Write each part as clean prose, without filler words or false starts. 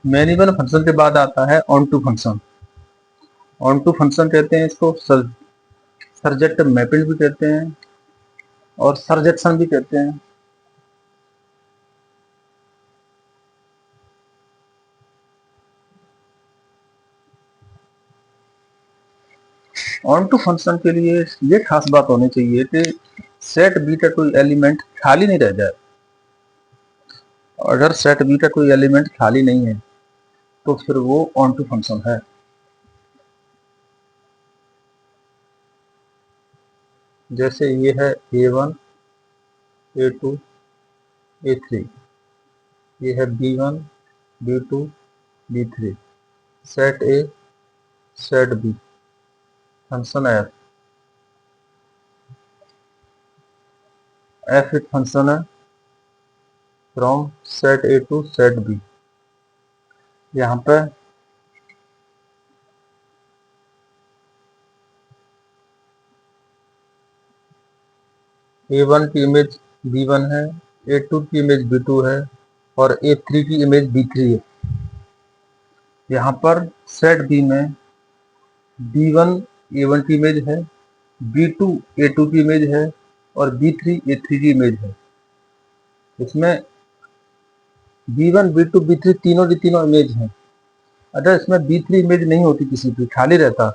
Many one function के बाद आता है onto function. Onto function कहते हैं इसको, सर्जेक्टिव मैपिंग भी कहते हैं और सर्जेक्शन भी कहते हैं। ऑन टू फंक्शन के लिए ये खास बात होनी चाहिए कि सेट बी का कोई एलिमेंट खाली नहीं रह जाए। अगर सेट बी का कोई एलिमेंट खाली नहीं है तो फिर वो ऑन टू फंक्शन है। जैसे ये है A1 A2 A3, ये है B1 B2 B3, set A set B, function f एक फंक्शन है from set A to set B. यहाँ पे A1 की इमेज B1 है, A2 की इमेज B2 है और A3 की इमेज B3 है। यहाँ पर सेट बी में B1 A1 की इमेज है, B2 A2 की इमेज है और B3 A3 की इमेज है। इसमें B1 B2 B3 तीनों की तीनों इमेज हैं। अगर इसमें B3 इमेज नहीं होती, किसी की खाली रहता,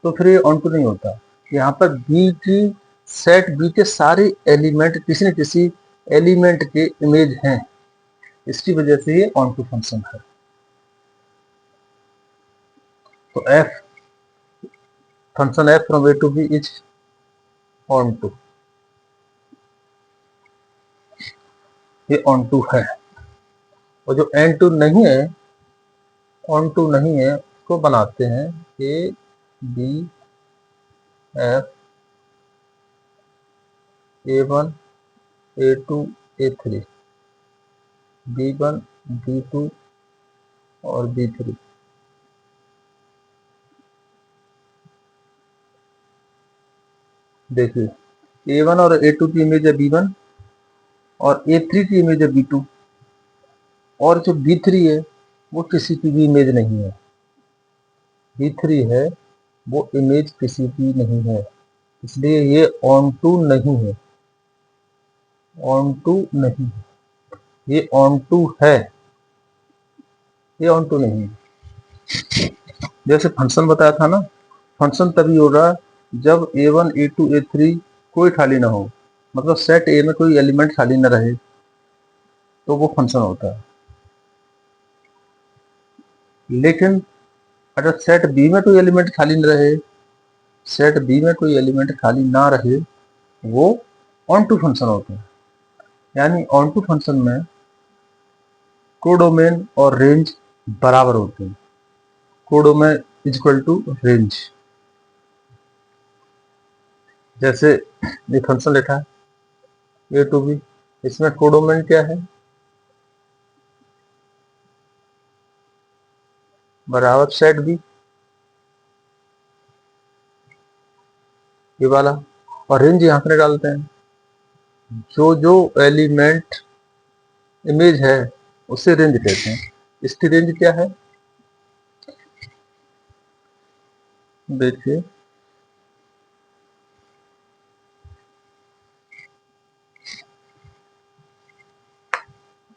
तो फिर ये ऑन टू नहीं होता। यहाँ पर बी की सेट बी के सारे एलिमेंट किसी न किसी एलिमेंट के इमेज हैं, इसकी वजह से ये ऑन टू फंक्शन है। तो f function f from A to B is onto, ये ऑन टू है। और जो एन टू नहीं है, ऑन टू नहीं है, उसको बनाते हैं A B F A1 A2 A3, B1 B2 और B3। देखिए A1 और A2 की इमेज है B1 और A3 की इमेज है B2 और जो B3 है वो किसी की भी इमेज नहीं है। B3 है वो इमेज किसी की नहीं है, इसलिए ये ऑन टू नहीं है। ऑन टू नहीं है, ये ऑन टू है, ये ऑन टू नहीं है। जैसे फंक्शन बताया था ना, फंक्शन तभी होगा जब A1 A2 A3 कोई खाली ना हो, मतलब सेट ए में कोई एलिमेंट खाली ना रहे, तो वो फंक्शन होता है। लेकिन अगर सेट बी में कोई एलिमेंट खाली न रहे, सेट बी में कोई एलिमेंट खाली ना रहे, वो ऑन टू फंक्शन होता है। यानी ऑन टू फंक्शन में कोडोमेन और रेंज बराबर होते हैं। Codomain is equal to range. जैसे ये फंक्शन लिखा है ए टू बी, इसमें कोडोमेन क्या है, बराबर सेट बी, ये वाला। और रेंज यहाँ पर डालते हैं, जो जो एलिमेंट इमेज है उसे रेंज कहते हैं। इसकी रेंज क्या है, देखिए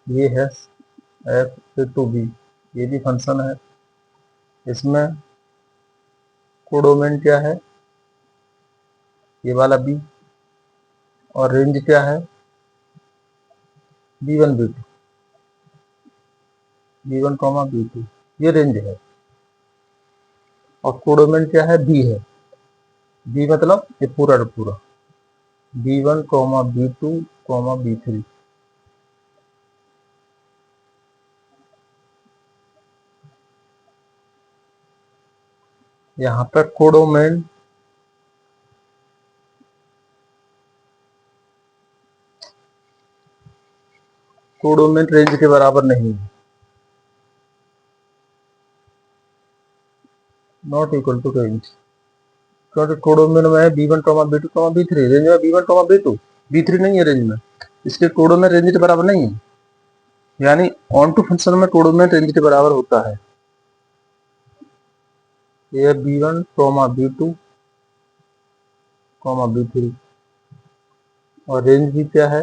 ये है एफ टू बी, ये भी फंक्शन है। इसमें कोडोमेन क्या है, ये वाला बी, और रेंज क्या है B1 B2, B1 comma B2, ये रेंज है। और कोडोमेन क्या है, बी है, बी मतलब ये पूरा का पूरा B1 comma B2 comma B3। यहाँ पर कोडोमेन रेंज के बराबर नहीं है, नॉट इक्वल टू रेंज, क्योंकि कोडोमेन में है B1 comma B2 comma B3, range में B1 कॉमा B2, B3 नहीं है रेंज में, इसके कोडोमेन रेंज के बराबर नहीं है। यानी ऑन टू फंक्शन में कोडोमेन रेंज के बराबर होता है ये B1, B2, B3 और रेंज भी क्या है,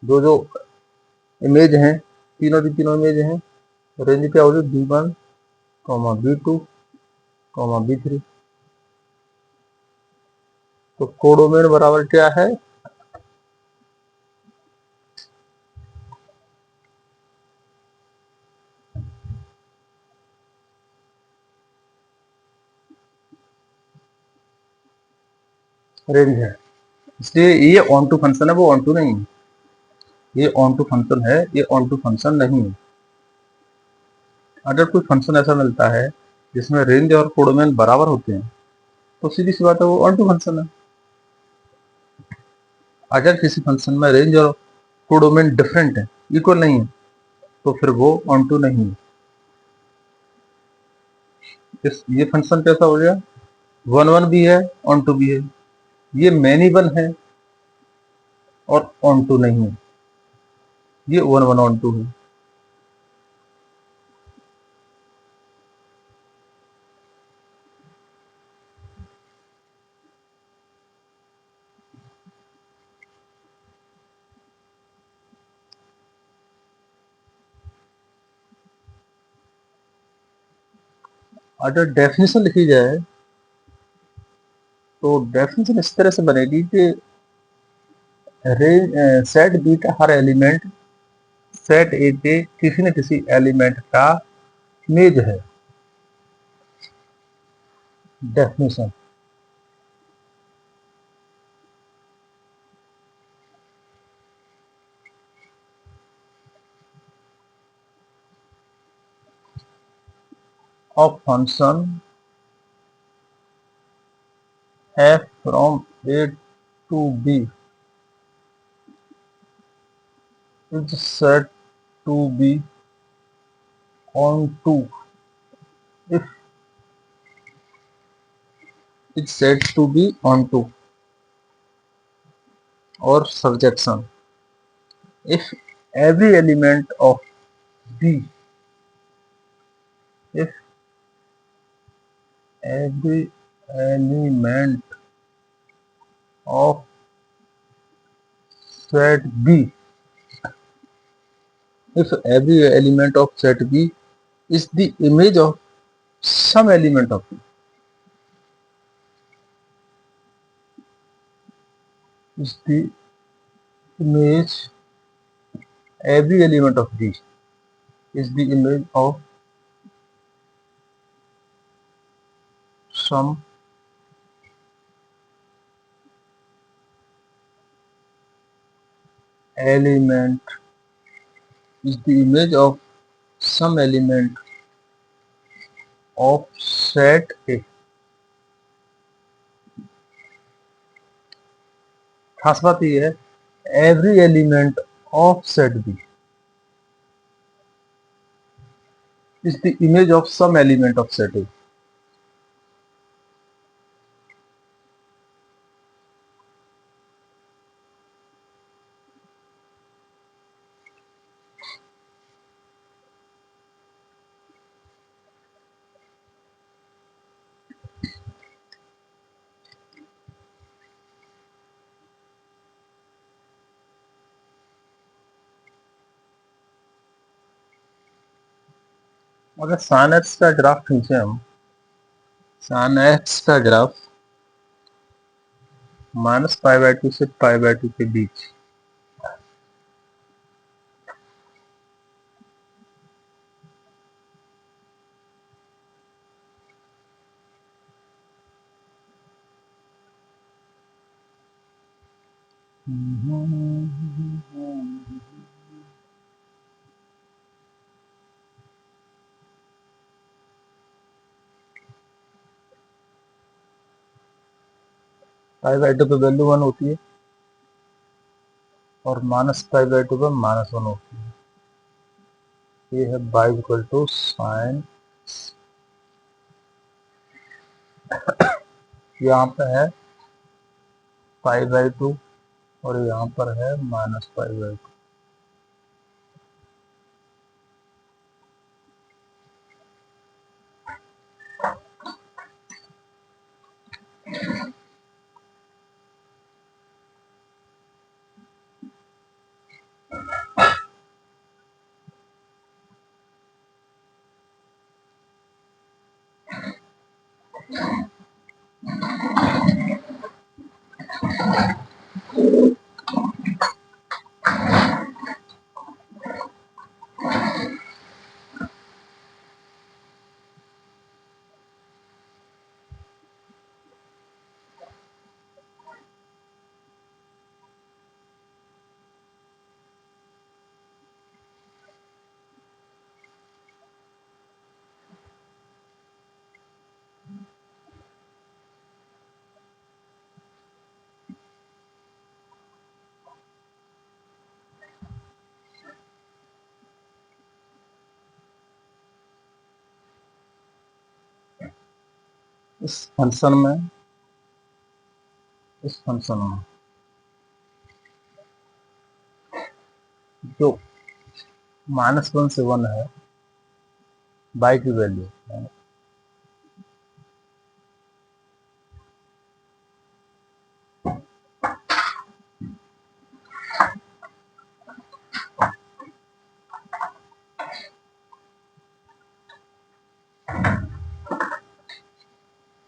जो इमेज हैं तीनों की तीनों इमेज हैं, रेंज क्या होगी B1, B2, B3। तो कोडोमेन बराबर क्या है, रेंज है। इसलिए ये ऑन टू फंक्शन है, वो ऑन टू नहीं है। ये ऑन टू फंक्शन है, ये ऑन टू फंक्शन नहीं है। अगर कोई फंक्शन ऐसा मिलता है जिसमें रेंज और कोडोमेन बराबर होते हैं तो सीधी सी बात है वो ऑन टू फंक्शन है। अगर किसी फंक्शन में रेंज और कोडोमेन डिफरेंट है, इक्वल नहीं है, तो फिर वो ऑन टू नहीं है। ये फंक्शन कैसा हो गया, 1 1 भी है, ऑन टू भी है। ये मैनी वन है और ऑन टू नहीं है, ये 1 1 ऑन टू है। अगर डेफिनेशन लिखी जाए तो डेफिनेशन इस तरह से बनेगी कि रेंज सेट बी का हर एलिमेंट सेट ए के किसी न किसी एलिमेंट का इमेज है। Definition of function f from a to b is said to be on to if it's said to be on to or subjection if every element of b if every element of set b if every element of set b is the image of some element of b is the image every element of b is the image of some element is the image of some element of set A। खास बात ये है every element of set B is the image of some element of set A। अगर sin x का graph खींचे हम, sin x का graph -π/2 से π/2 के बीच π/2 पे वैल्यू 1 होती है और -π/2 पे -1 होती है। ये है y = sin, यहाँ पे है π/2 और यहाँ पर है -π/2। इस फंक्शन में जो -1 से 1 है बाई की वैल्यू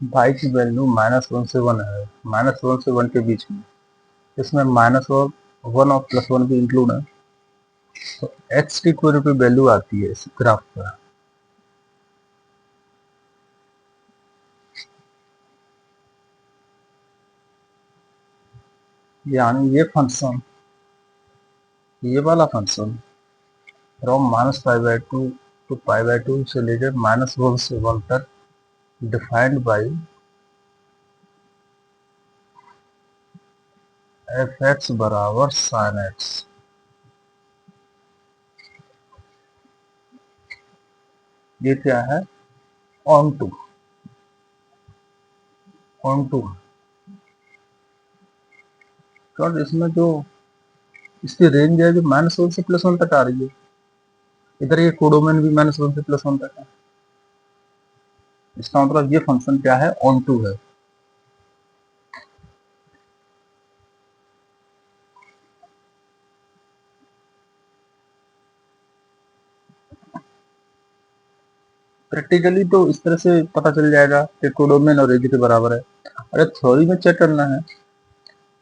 बाई की वैल्यू -1 से 1 है, -1 से 1 के बीच में, इसमें माइनस और 1 और +1 भी इंक्लूड है, तो x की कोई भी वैल्यू आती है इस ग्राफ पर, यानी ये फंक्शन, ये वाला फंक्शन फ्रॉम -π/2 to π/2 से लेकर -1 से 1 तक डिफाइंड बाई f(x) बराबर sin x। ये क्या है? ऑन टू क्योंकि इसमें जो इसकी रेंज है जो -1 से +1 तक आ रही है, इधर ये कोडोमेन भी -1 से +1 तक है, इसका मतलब ये फंक्शन क्या है? ऑन टू है। प्रैक्टिकली तो इस तरह से पता चल जाएगा कि कोडोमेन और रेंज के बराबर है। अगर थ्योरी में चेक करना है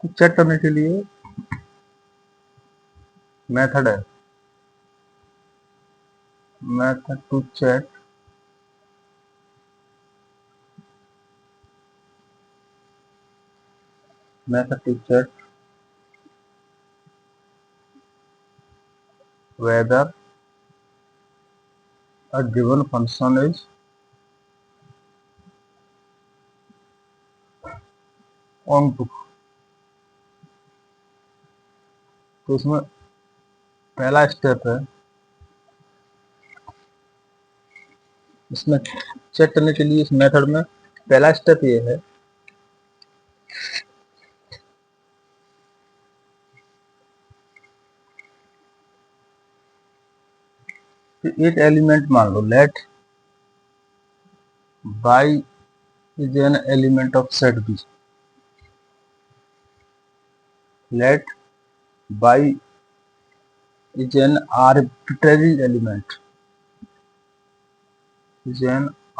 तो चेक करने के लिए मेथड है, method to check whether a given function is on to। तो इसमें पहला स्टेप है, इसमें चेक करने के लिए इस मेथड में पहला स्टेप ये है कि एक एलिमेंट मान लो, let y is an element of set B, let y is an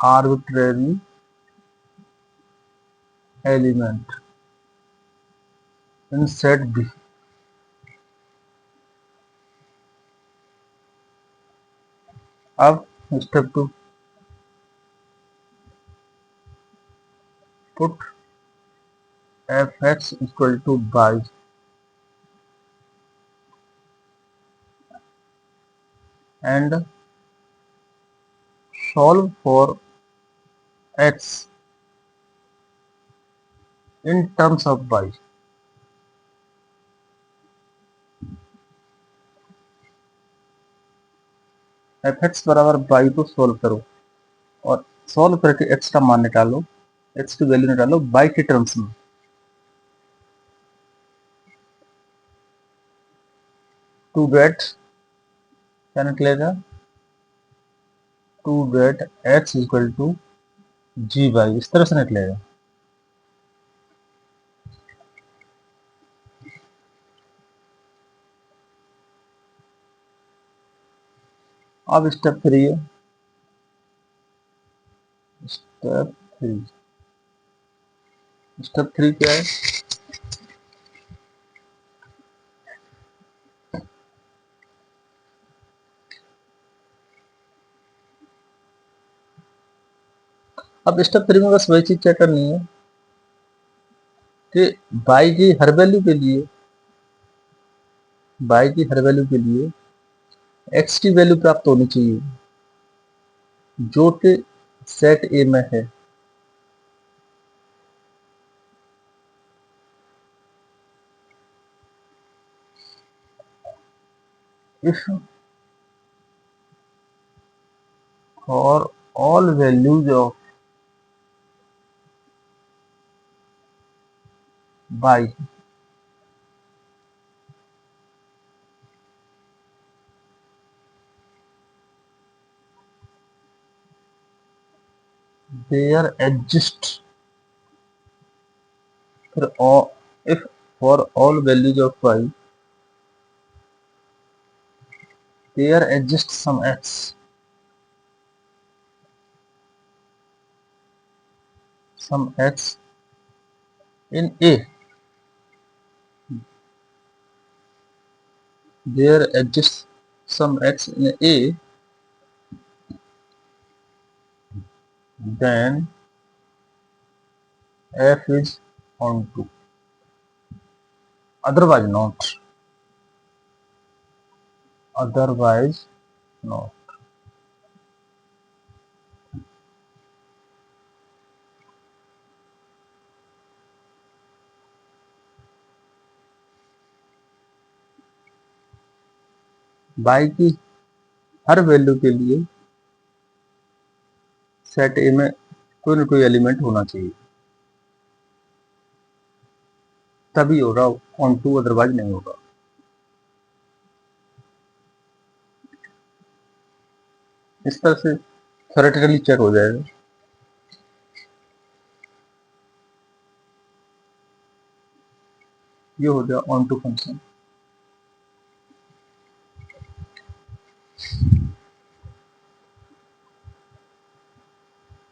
arbitrary element, in set B। अब step 2, put f(x) equal to by and solve for x in terms of y। f(x) बराबर y को solve करो और solve करके x का मान निकालो, x की वैल्यू निकालो y के टर्म्स में। टू गेट क्या निकलेगा? To get x equal to g y, इस तरह से निकलेगा। अब स्टेप 3 है, स्टेप 3 स्टेप 3 क्या है? अब स्टेप 3 में बस वही चीज क्या करनी है कि y की हर वैल्यू के लिए x की वैल्यू प्राप्त होनी चाहिए जो कि सेट ए में है। If for all values of y there exists फिर if for all values of y there exists some x in a, there exists some x in a, then f is onto, otherwise not, y की हर value के लिए set ए में कोई ना कोई element होना चाहिए, तभी होगा ऑन टू, अदरवाइज नहीं होगा। इस तरह से थ्योरेटिकली चेक हो जाएगा। ये हो गया ऑन टू फंक्शन।